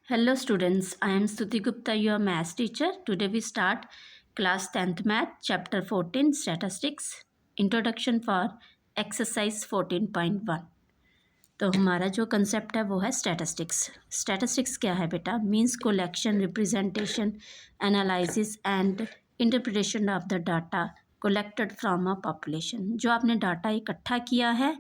Hello students, I am Stuti Gupta, your maths teacher. Today we start class 10th math, chapter 14, statistics, introduction for exercise 14.1. तो हमारा जो concept है वो है statistics. Statistics क्या है बेटा? Means collection, representation, analysis and interpretation of the data collected from a population. जो आपने डाटा इकट्ठा किया है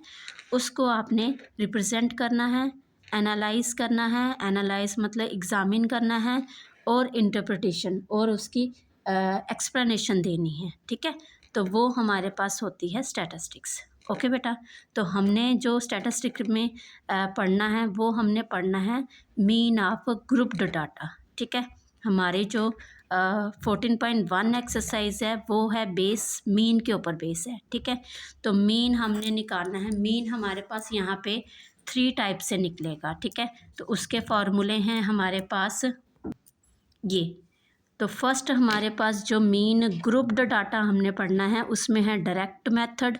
उसको आपने रिप्रेजेंट करना है, एनालाइज करना है, एनालाइज मतलब एग्ज़ामिन करना है, और इंटरप्रिटेशन और उसकी एक्सप्लेनेशन देनी है। ठीक है, तो वो हमारे पास होती है स्टैटिस्टिक्स। ओके बेटा, तो हमने जो स्टैटिस्टिक में पढ़ना है वो हमने पढ़ना है मीन ऑफ ग्रुप्ड डाटा। ठीक है, हमारे जो 14.1 एक्सरसाइज है वो है बेस मीन के ऊपर बेस है। ठीक है, तो मीन हमने निकालना है। मीन हमारे पास यहाँ पे 3 टाइप से निकलेगा। ठीक है, तो उसके फॉर्मूले हैं हमारे पास ये। तो फर्स्ट हमारे पास जो मीन ग्रुप्ड डाटा हमने पढ़ना है उसमें है direct method,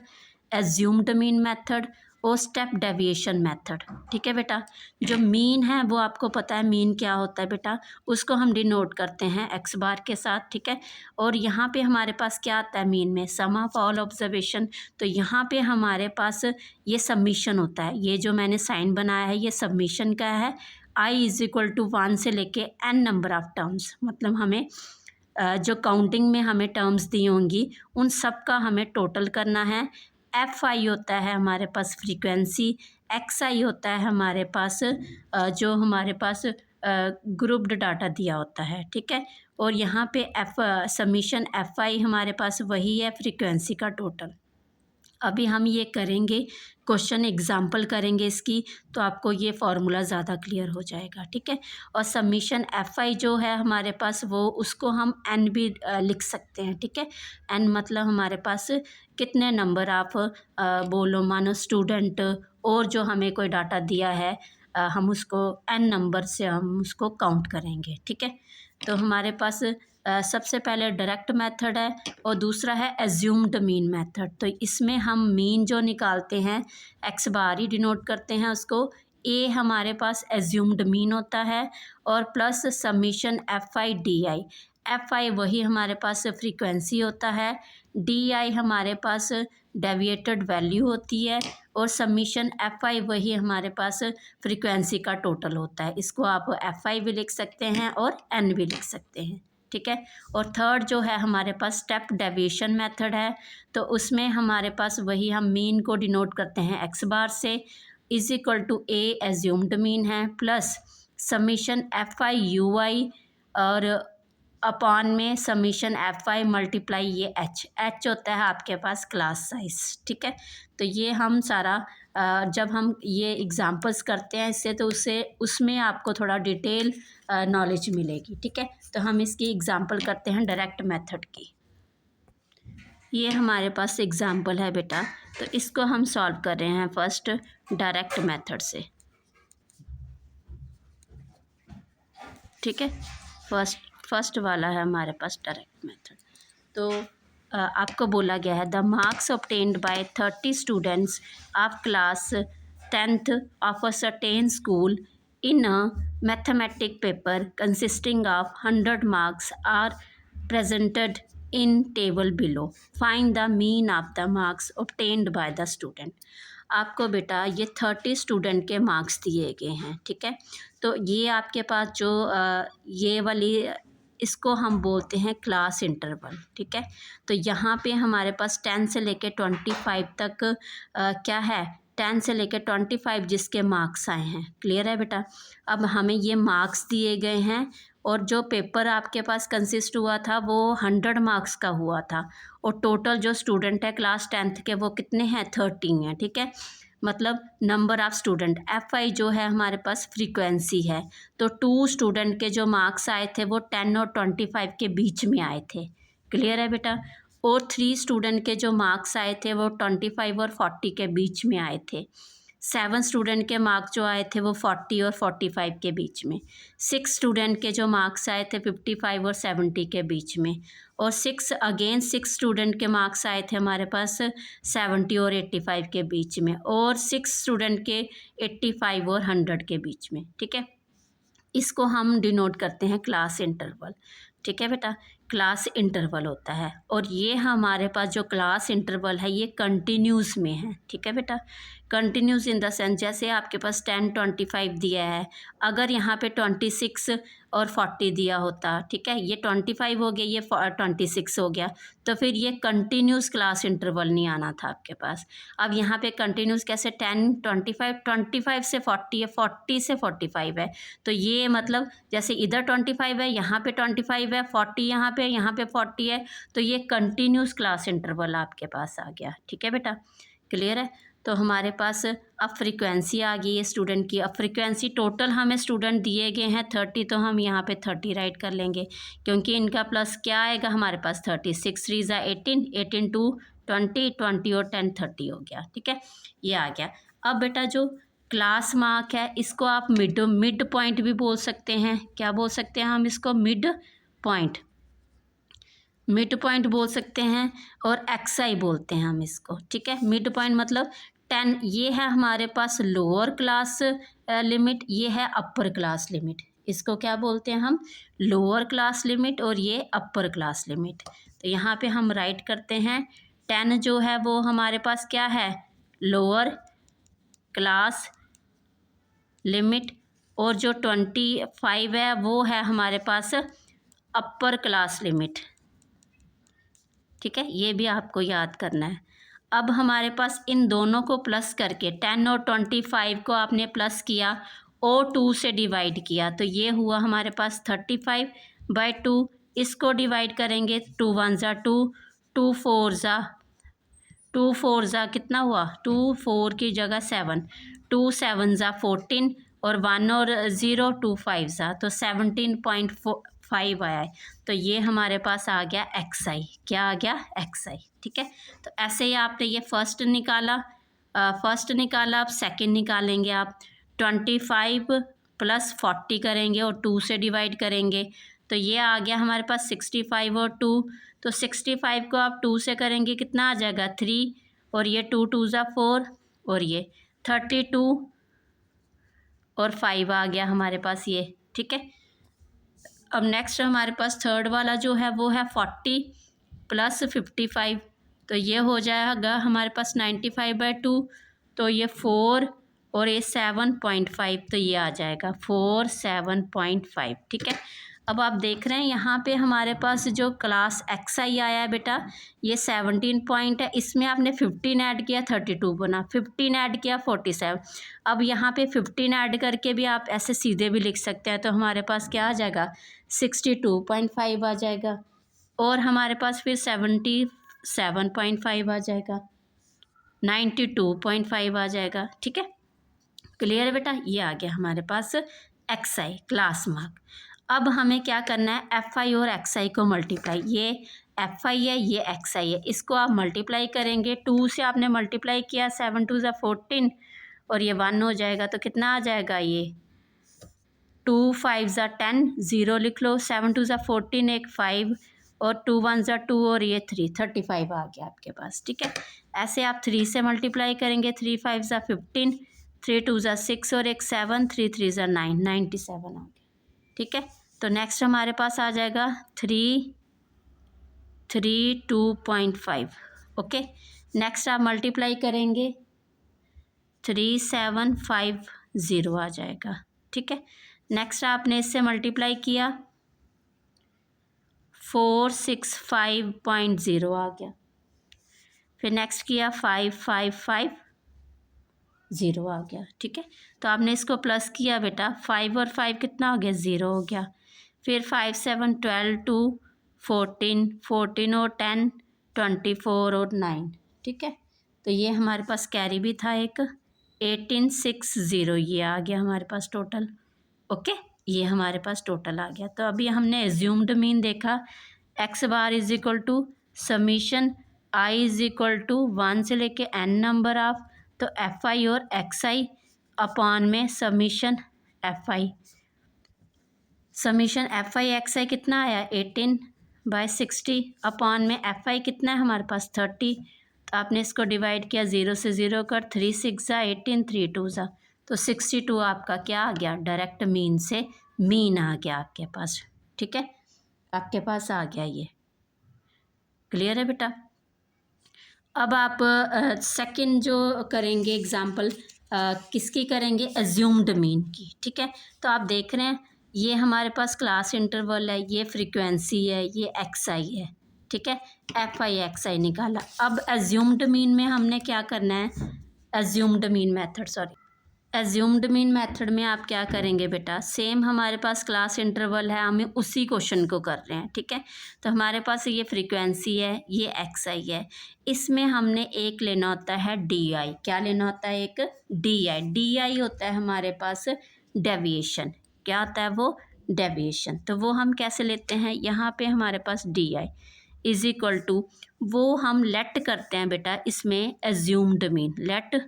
assumed mean method और स्टेप डेविएशन मेथड। ठीक है बेटा, जो मीन है वो आपको पता है मीन क्या होता है बेटा, उसको हम डिनोट करते हैं एक्स बार के साथ। ठीक है, और यहाँ पे हमारे पास क्या आता है मीन में? सम ऑफ ऑल ऑब्जर्वेशन। तो यहाँ पे हमारे पास ये सबमिशन होता है। ये जो मैंने साइन बनाया है ये सबमिशन का है। i=1 से लेके n नंबर ऑफ टर्म्स, मतलब हमें जो काउंटिंग में हमें टर्म्स दी होंगी उन सब का हमें टोटल करना है। fi होता है हमारे पास फ्रीक्वेंसी, xi होता है हमारे पास जो हमारे पास ग्रुप्ड डाटा दिया होता है। ठीक है, और यहाँ पे समीशन fi हमारे पास वही है फ्रीक्वेंसी का टोटल। अभी हम ये करेंगे, क्वेश्चन एग्जाम्पल करेंगे इसकी, तो आपको ये फार्मूला ज़्यादा क्लियर हो जाएगा। ठीक है, और सबमिशन fi जो है हमारे पास वो उसको हम n भी लिख सकते हैं। ठीक है, n मतलब हमारे पास कितने नंबर ऑफ बोलो मानो स्टूडेंट, और जो हमें कोई डाटा दिया है हम उसको n नंबर से हम उसको काउंट करेंगे। ठीक है, तो हमारे पास सबसे पहले डायरेक्ट मेथड है और दूसरा है एज्यूम्ड मीन मेथड। तो इसमें हम मीन जो निकालते हैं एक्स बार ही डिनोट करते हैं उसको। ए हमारे पास एज्यूम्ड मीन होता है और प्लस सबमिशन एफ आई वही हमारे पास फ्रीक्वेंसी होता है। डी हमारे पास डेविएटेड वैल्यू होती है और सबमिशन fi वही हमारे पास फ्रीक्वेंसी का टोटल होता है। इसको आप fi भी लिख सकते हैं और n भी लिख सकते हैं। ठीक है, और थर्ड जो है हमारे पास स्टेप डेविएशन मेथड है। तो उसमें हमारे पास वही हम मीन को डिनोट करते हैं एक्स बार से, = a एज्यूम्ड मीन है, प्लस समीशन fi और अपॉन में समीशन fi मल्टीप्लाई ये h होता है आपके पास क्लास साइज। ठीक है, तो ये हम सारा जब हम ये एग्जांपल्स करते हैं इससे तो उसमें आपको थोड़ा डिटेल नॉलेज मिलेगी। ठीक है, तो हम इसकी एग्जांपल करते हैं डायरेक्ट मेथड की। ये हमारे पास एग्जांपल है बेटा, तो इसको हम सॉल्व कर रहे हैं फर्स्ट डायरेक्ट मेथड से। ठीक है, फर्स्ट वाला है हमारे पास डायरेक्ट मेथड। तो आपको बोला गया है the marks obtained by 30 students of class 10th of a certain school in a mathematic paper consisting of 100 marks are presented in table below. Find the mean of the marks obtained by the student. आपको बेटा ये 30 student के marks दिए गए हैं। ठीक है, तो ये आपके पास जो ये वाली इसको हम बोलते हैं क्लास इंटरवल। ठीक है, तो यहाँ पे हमारे पास 10 से लेके 25 तक क्या है, 10 से लेकर 25 जिसके मार्क्स आए हैं। क्लियर है बेटा, अब हमें ये मार्क्स दिए गए हैं और जो पेपर आपके पास कंसिस्ट हुआ था वो 100 मार्क्स का हुआ था, और टोटल जो स्टूडेंट है क्लास 10th के वो कितने हैं, 13 हैं। ठीक है, मतलब नंबर ऑफ स्टूडेंट। fi जो है हमारे पास फ्रीक्वेंसी है, तो 2 स्टूडेंट के जो मार्क्स आए थे वो 10 और 25 के बीच में आए थे। क्लियर है बेटा, और 3 स्टूडेंट के जो मार्क्स आए थे वो 25 और 40 के बीच में आए थे। 7 स्टूडेंट के मार्क्स जो आए थे वो 40 और 45 के बीच में। 6 स्टूडेंट के जो मार्क्स आए थे 55 और 70 के बीच में, और 6 स्टूडेंट के मार्क्स आए थे हमारे पास 70 और 85 के बीच में, और 6 स्टूडेंट के 85 और 100 के बीच में। ठीक है, इसको हम डिनोट करते हैं क्लास इंटरवल। ठीक है बेटा, क्लास इंटरवल होता है। और ये हमारे पास जो क्लास इंटरवल है ये कंटिन्यूस में है। ठीक है बेटा, कंटिन्यूस इन द सेंस जैसे आपके पास 10, 25 दिया है, अगर यहाँ पे 26 और 40 दिया होता, ठीक है, ये 25 हो गया, ये 26 हो गया, तो फिर ये कंटिन्यूस क्लास इंटरवल नहीं आना था आपके पास। अब यहाँ पे कंटिन्यूस कैसे, 10, 25, 25 से 40 है, 40 से 45 है, तो ये मतलब जैसे इधर 25 है, यहाँ पे 25 है, 40 यहाँ पे 40 है, तो ये कंटिन्यूस क्लास इंटरवल आपके पास आ गया। ठीक है बेटा, क्लियर है। तो हमारे पास अब फ्रीक्वेंसी आ गई है स्टूडेंट की। अब फ्रीक्वेंसी टोटल हमें स्टूडेंट दिए गए हैं 30, तो हम यहाँ पे 30 राइट कर लेंगे, क्योंकि इनका प्लस क्या आएगा हमारे पास 30, 6 3 ज़ा 18, 18 2 20, 20 और 10 30 हो गया। ठीक है, ये आ गया। अब बेटा जो क्लास मार्क है इसको आप मिड पॉइंट भी बोल सकते हैं। क्या बोल सकते हैं हम इसको? मिड पॉइंट बोल सकते हैं, और एक्सआई बोलते हैं हम इसको। ठीक है, मिड पॉइंट मतलब 10, ये है हमारे पास लोअर क्लास लिमिट, ये है अपर क्लास लिमिट। इसको क्या बोलते हैं हम? लोअर क्लास लिमिट, और ये अपर क्लास लिमिट। तो यहाँ पे हम राइट करते हैं 10 जो है वो हमारे पास क्या है? लोअर क्लास लिमिट, और जो 25 है वो है हमारे पास अपर क्लास लिमिट। ठीक है, ये भी आपको याद करना है। अब हमारे पास इन दोनों को प्लस करके 10 और 25 को आपने प्लस किया और 2 से डिवाइड किया, तो ये हुआ हमारे पास 35/2। इसको डिवाइड करेंगे, 2 1 ज़ा 2, 2 4 ज़ा कितना हुआ? 2 4 की जगह 7, 2 7 ज़ा 14, और 1 और 0 2 5 ज़ा, तो 17.5 आया है। तो ये हमारे पास आ गया एक्सआई। क्या आ गया? एक्सआई। ठीक है, तो ऐसे ही आपने ये फर्स्ट निकाला, अब सेकंड निकालेंगे आप। 25 + 40 करेंगे और 2 से डिवाइड करेंगे, तो ये आ गया हमारे पास 65 और 2, तो 65 को आप 2 से करेंगे कितना आ जाएगा? 3, और ये 2 2 ज़ा 4, और ये 32 और 5 आ गया हमारे पास ये। ठीक है, अब नेक्स्ट हमारे पास थर्ड वाला जो है वो है 40 + 55, तो ये हो जाएगा हमारे पास 95/2, तो ये 4 और ये 7.5, तो ये आ जाएगा 4 7.5। ठीक है, अब आप देख रहे हैं यहाँ पे हमारे पास जो क्लास एक्सआई आया है बेटा, ये 17 पॉइंट है, इसमें आपने 15 ऐड किया 32 बना, 15 ऐड किया 47। अब यहाँ पे 15 ऐड करके भी आप ऐसे सीधे भी लिख सकते हैं, तो हमारे पास क्या आ जाएगा? 62.5 आ जाएगा, और हमारे पास फिर 77.5 आ जाएगा, 92.5 आ जाएगा। ठीक है, क्लियर है बेटा? ये आ गया हमारे पास एक्सआई क्लास मार्क। अब हमें क्या करना है? एफआई और एक्सआई को मल्टीप्लाई, ये एफआई है, ये एक्सआई है, इसको आप मल्टीप्लाई करेंगे। 2 से आपने मल्टीप्लाई किया, 7 2 ज़ा 14, और ये 1 हो जाएगा, तो कितना आ जाएगा? ये 2 5 ज़ा 10, 0 लिख लो, 7 2 ज़ा 14, एक 5, और 2 1 ज़ा 2, और ये 3, 35 आ गया आपके पास। ठीक है, ऐसे आप 3 से मल्टीप्लाई करेंगे, 3 5 ज़ा 15, 3 2 ज़ा 6, और एक 7, 3 3 ज़ा 9, 97 आ गया। ठीक है, तो नेक्स्ट हमारे पास आ जाएगा 332.5। ओके, नेक्स्ट आप मल्टीप्लाई करेंगे, 3750 आ जाएगा। ठीक है, नेक्स्ट आपने इससे मल्टीप्लाई किया, 465.0 आ गया, फिर नेक्स्ट किया 5550 आ गया। ठीक है, तो आपने इसको प्लस किया बेटा, 5 और 5 कितना हो गया? 0 हो गया, फिर 5 7 12 2 14, 14 और 10 24 और 9। ठीक है, तो ये हमारे पास कैरी भी था एक, 1860, ये आ गया हमारे पास टोटल। ओके, ये हमारे पास टोटल आ गया। तो अभी हमने एज्यूम्ड मीन देखा, x bar is equal to summation i is equal to 1 से लेके n नंबर ऑफ, तो एफ आई और एक्स आई अपॉन में summation F I, summation F I X I कितना आया? 18/60 अपॉन में एफ आई कितना है हमारे पास? 30, तो आपने इसको डिवाइड किया, 0 से 0 कर, 3 6 ज़ा 18, 3 2 ज़ा, तो 62 आपका क्या आ गया? डायरेक्ट मीन से मीन आ गया आपके पास, ठीक है, आपके पास आ गया ये। क्लियर है बेटा। अब आप सेकंड जो करेंगे एग्जाम्पल किसकी करेंगे, एज्यूम्ड मीन की, ठीक है। तो आप देख रहे हैं ये हमारे पास क्लास इंटरवल है, ये फ्रीक्वेंसी है, ये एक्स आई है, ठीक है, एफ आई एक्स आई निकाला। अब एज्यूम्ड मीन में हमने क्या करना है, assumed mean method, sorry, assumed mean method में आप क्या करेंगे बेटा, सेम हमारे पास क्लास इंटरवल है, हमें उसी क्वेश्चन को कर रहे हैं, ठीक है। तो हमारे पास ये फ्रीक्वेंसी है, ये एक्स आई है, इसमें हमने एक लेना होता है डी आई। क्या लेना होता है, एक डी आई। डी आई होता है हमारे पास डेविएशन। क्या होता है वो, डेविएशन। तो वो हम कैसे लेते हैं, यहाँ पे हमारे पास D I is equal to, वो हम लेट करते हैं बेटा इसमें assumed mean, let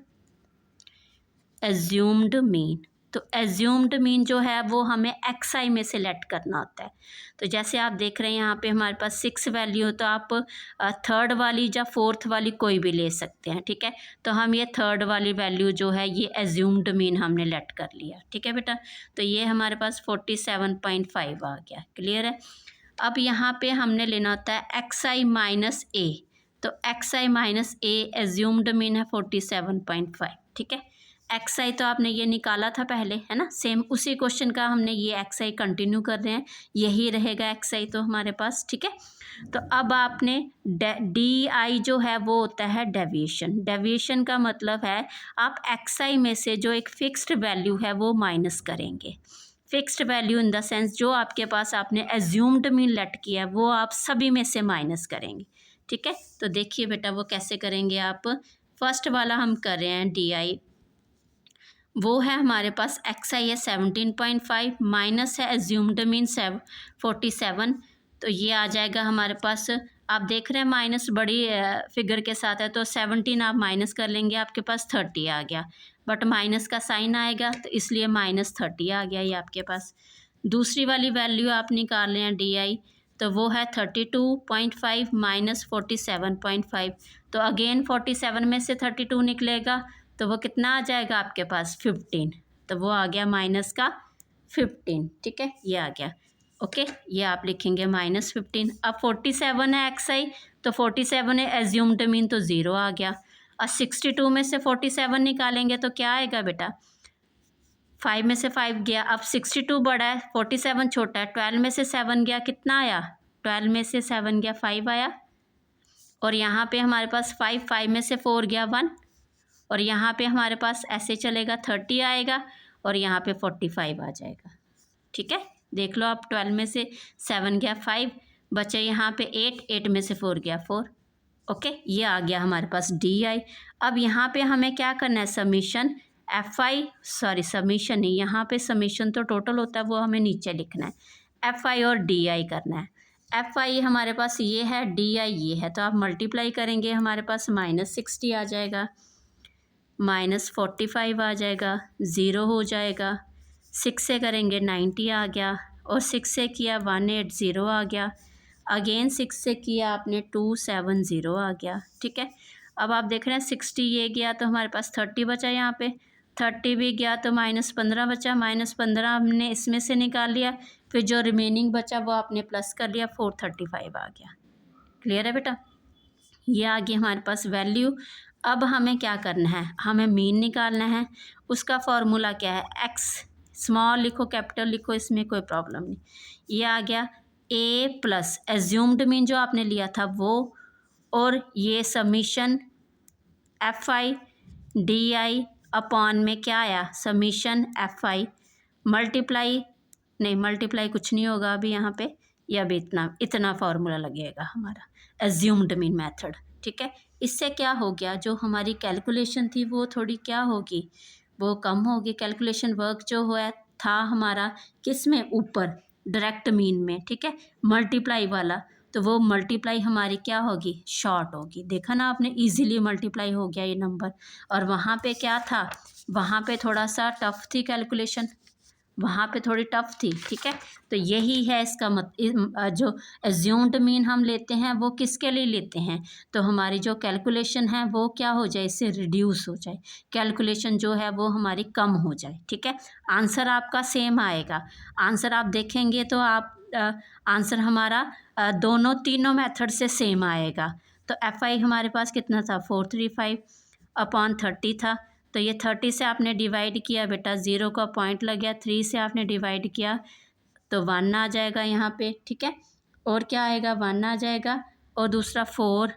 assumed mean. तो एज्यूम्ड मीन जो है वो हमें एक्स आई में से लेट करना होता है। तो जैसे आप देख रहे हैं यहाँ पे हमारे पास 6 वैल्यू हो, तो आप थर्ड वाली या फोर्थ वाली कोई भी ले सकते हैं, ठीक है। तो हम ये थर्ड वाली वैल्यू जो है ये एज्यूम्ड मीन हमने लेट कर लिया, ठीक है बेटा। तो ये हमारे पास 47.5 आ गया। क्लियर है। अब यहाँ पे हमने लेना होता है एक्स आई माइनस ए। तो एक्स आई माइनस ए एज्यूम्ड मीन है 47.5, ठीक है। एक्स आई तो आपने ये निकाला था पहले, है ना, सेम उसी क्वेश्चन का हमने ये एक्स आई कंटिन्यू कर रहे हैं, यही रहेगा एक्स आई तो हमारे पास, ठीक है। तो अब आपने डी आई जो है वो होता है डेविएशन। डेविएशन का मतलब है आप एक्स आई में से जो एक फिक्स्ड वैल्यू है वो माइनस करेंगे। Fixed value in the sense जो आपके पास आपने एज्यूम्ड मीन लेट किया है वो आप सभी में से माइनस करेंगे, ठीक है। तो देखिए बेटा वो कैसे करेंगे आप। फर्स्ट वाला हम कर रहे हैं डी आई, वो है हमारे पास एक्स आई है 17.5 माइनस है एज्यूम्ड मीन 47। तो ये आ जाएगा हमारे पास, आप देख रहे हैं माइनस बड़ी फिगर के साथ है, तो 17 आप माइनस कर लेंगे, आपके पास 30 आ गया, बट माइनस का साइन आएगा तो इसलिए -30 आ गया ये आपके पास। दूसरी वाली वैल्यू आप निकाल रहे हैं डी आई, तो वो है 32.5 माइनस 47.5। तो अगेन 47 में से 32 निकलेगा तो वो कितना आ जाएगा आपके पास 15। तो वो आ गया माइनस का 15, ठीक है, ये आ गया। ओके, ये आप लिखेंगे -15। अब 47 है एक्स आई, तो 47 है एज्यूम्ड मीन, तो 0 आ गया। और 62 में से 47 निकालेंगे तो क्या आएगा बेटा, 5 में से 5 गया। अब 62 बड़ा है, 47 छोटा है, 12 में से 7 गया, कितना आया, 12 में से 7 गया 5 आया। और यहाँ पे हमारे पास 5 में से 4 गया 1, और यहाँ पे हमारे पास ऐसे चलेगा 30 आएगा, और यहाँ पे 45 आ जाएगा, ठीक है। देख लो आप, 12 में से 7 गया 5, बचे यहाँ पे 8 में से 4 गया 4। ओके, ये आ गया हमारे पास डी आई। अब यहाँ पे हमें क्या करना है, समीशन एफ आई, सॉरी समीशन नहीं, यहाँ पे समीशन तो टोटल होता है, वो हमें नीचे लिखना है, एफ आई और डी आई करना है। एफ आई हमारे पास ये है, डी आई ये है, तो आप मल्टीप्लाई करेंगे, हमारे पास -60 आ जाएगा, -45 आ जाएगा, 0 हो जाएगा, 6 से करेंगे 90 आ गया, और 6 से किया 180 आ गया, अगेन 6 से किया आपने 270 आ गया, ठीक है। अब आप देख रहे हैं 60 ये गया तो हमारे पास 30 बचा, यहाँ पे 30 भी गया तो -15 बचा, -15 हमने इसमें से निकाल लिया, फिर जो रिमेनिंग बचा वो आपने प्लस कर लिया, 435 आ गया। क्लियर है बेटा, ये आ गई हमारे पास वैल्यू। अब हमें क्या करना है, हमें मीन निकालना है। उसका फॉर्मूला क्या है, एक्स, स्मॉल लिखो कैपिटल लिखो, इसमें कोई प्रॉब्लम नहीं। ये आ गया ए प्लस एज्यूम्ड मीन जो आपने लिया था वो, और ये summation F I D I upon में क्या आया, समीशन एफ आई मल्टीप्लाई, नहीं मल्टीप्लाई कुछ नहीं होगा अभी यहाँ पे, ये अभी इतना फार्मूला लगेगा हमारा एज्यूम्ड मीन मेथड, ठीक है। इससे क्या हो गया, जो हमारी कैलकुलेशन थी वो थोड़ी क्या होगी, वो कम होगी। कैलकुलेशन वर्क जो हुआ था हमारा किस में, ऊपर डायरेक्ट मीन में, ठीक है, मल्टीप्लाई वाला, तो वो मल्टीप्लाई हमारी क्या होगी, शॉर्ट होगी। देखा ना आपने, इजीली मल्टीप्लाई हो गया ये नंबर। और वहाँ पे क्या था, वहाँ पे थोड़ा सा टफ थी कैलकुलेशन, वहाँ पे थोड़ी टफ थी, ठीक है। तो यही है इसका जो एज्यूम्ड मीन हम लेते हैं वो किसके लिए लेते हैं, तो हमारी जो कैलकुलेशन है वो क्या हो जाए, इससे रिड्यूस हो जाए, कैलकुलेशन जो है वो हमारी कम हो जाए, ठीक है। आंसर आपका सेम आएगा, आंसर आप देखेंगे तो आप आंसर हमारा दोनों तीनों मेथड से सेम आएगा। तो एफ आई हमारे पास कितना था 435 अपॉन 30 था, तो ये 30 से आपने डिवाइड किया बेटा, 0 का पॉइंट लग गया, 3 से आपने डिवाइड किया तो 1 आ जाएगा यहाँ पे, ठीक है। और क्या आएगा 1 आ जाएगा, और दूसरा 4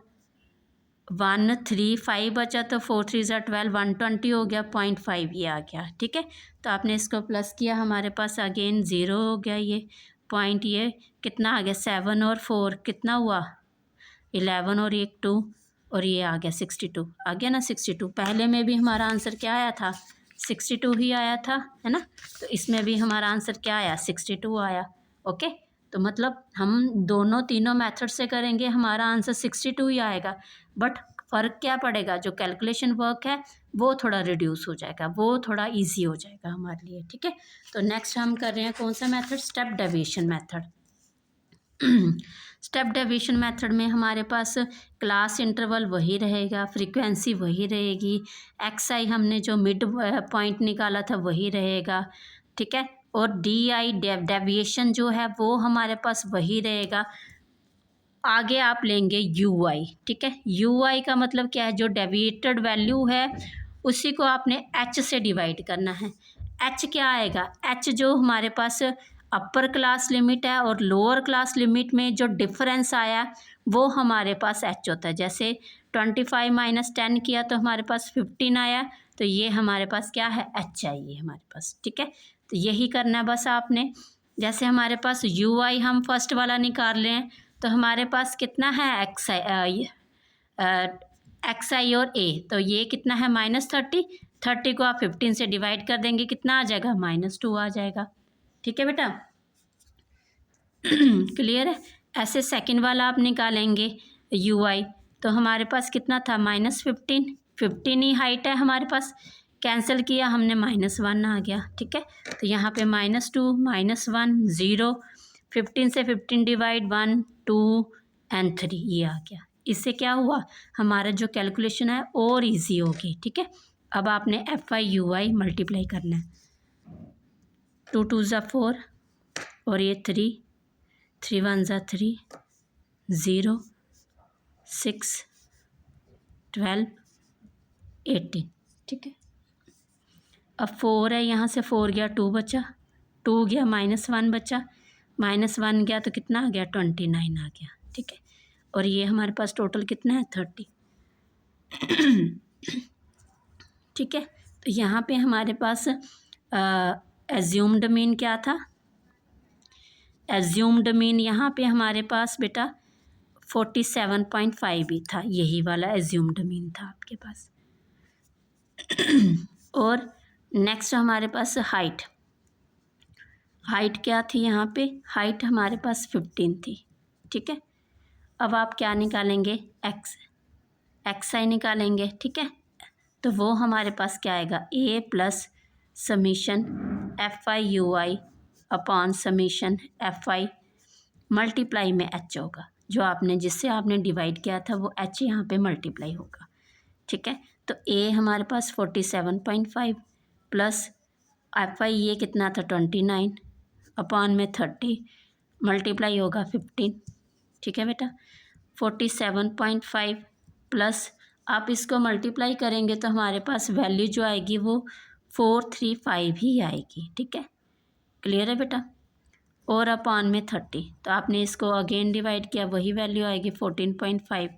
1 3 5 बचा, तो 4 3 ज़ा 12 120 हो गया, 0.5 ये आ गया, ठीक है। तो आपने इसको प्लस किया, हमारे पास अगेन 0 हो गया, ये पॉइंट ये कितना आ गया 7 और 4 कितना हुआ 11 और 1 2 और ये आ गया 62 आ गया ना 62। पहले में भी हमारा आंसर क्या आया था 62 ही आया था, है ना। तो इसमें भी हमारा आंसर क्या आया 62 आया, ओके। तो मतलब हम दोनों तीनों मेथड से करेंगे हमारा आंसर 62 ही आएगा, बट फ़र्क क्या पड़ेगा, जो कैलकुलेशन वर्क है वो थोड़ा रिड्यूस हो जाएगा, वो थोड़ा इजी हो जाएगा हमारे लिए, ठीक है। तो नेक्स्ट हम कर रहे हैं कौन सा method, step deviation method. Step deviation method में हमारे पास क्लास इंटरवल वही रहेगा, फ्रीक्वेंसी वही रहेगी, एक्स आई हमने जो मिड पॉइंट निकाला था वही रहेगा, ठीक है। और डी आई डेविएशन जो है वो हमारे पास वही रहेगा। आगे आप लेंगे यू आई, ठीक है। यू आई का मतलब क्या है, जो डेविएटेड वैल्यू है उसी को आपने एच से डिवाइड करना है। एच क्या आएगा, एच जो हमारे पास अपर क्लास लिमिट है और लोअर क्लास लिमिट में जो डिफरेंस आया वो हमारे पास एच होता है। जैसे 25 माइनस 10 किया तो हमारे पास 15 आया, तो ये हमारे पास क्या है एच चाहिए हमारे पास, ठीक है। तो यही करना है बस आपने। जैसे हमारे पास यू आई हम फर्स्ट वाला निकाल लें तो हमारे पास कितना है एक्स आई और ए, तो ये कितना है -30, 30 को आप 15 से डिवाइड कर देंगे कितना आ जाएगा -2 आ जाएगा, ठीक है बेटा। क्लियर है। ऐसे सेकंड वाला आप निकालेंगे यू आई, तो हमारे पास कितना था -15, 15 ही हाइट है हमारे पास, कैंसिल किया हमने -1 आ गया, ठीक है। तो यहाँ पे -2 -1 0, 15 से 15 डिवाइड 1 2 एंड 3 ये आ गया। इससे क्या हुआ हमारा जो कैलकुलेशन है और इजी होगी, ठीक है। अब आपने F I U I multiply करना है, 2 2 ज़ा 4 और ये 3 3 1 ज़ा 3 0 6 12 18, ठीक है। अब 4 है, यहाँ से 4 गया 2 बचा, 2 गया -1 बचा, -1 गया तो कितना आ गया 29 आ गया, ठीक है। और ये हमारे पास टोटल कितना है 30, ठीक है। तो यहाँ पे हमारे पास एज्यूम्ड मीन क्या था, एज्यूम्ड मीन यहाँ पे हमारे पास बेटा 47.5 ही था, यही वाला एज्यूम्ड मीन था आपके पास। और नेक्स्ट हमारे पास हाइट, हाइट क्या थी यहाँ पे, हाइट हमारे पास 15 थी, ठीक है। अब आप क्या निकालेंगे एक्स आई निकालेंगे, ठीक है। तो वो हमारे पास क्या आएगा A plus summation F I U I upon summation F I multiply में एच होगा, जो आपने जिससे आपने डिवाइड किया था वो एच यहाँ पे मल्टीप्लाई होगा, ठीक है। तो ए हमारे पास 47.5 प्लस एफ आई ये कितना था 29 अपॉन में 30 मल्टीप्लाई होगा 15, ठीक है बेटा। 47.5 प्लस आप इसको मल्टीप्लाई करेंगे तो हमारे पास वैल्यू जो आएगी वो 435 ही आएगी, ठीक है। क्लियर है बेटा। और अपॉन में 30, तो आपने इसको अगेन डिवाइड किया वही वैल्यू आएगी 14.5,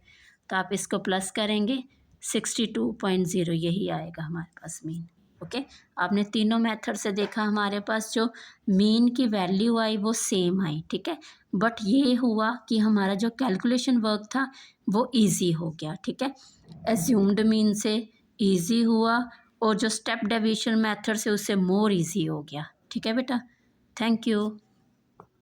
तो आप इसको प्लस करेंगे 62.0 यही आएगा हमारे पास मीन, ओके। आपने तीनों मेथड से देखा हमारे पास जो मीन की वैल्यू आई वो सेम आई, ठीक है। बट ये हुआ कि हमारा जो कैलकुलेशन वर्क था वो इजी हो गया, ठीक है। एज्यूम्ड मीन से इजी हुआ और जो स्टेप डेविएशन मेथड से उससे मोर इजी हो गया, ठीक है बेटा। Thank you.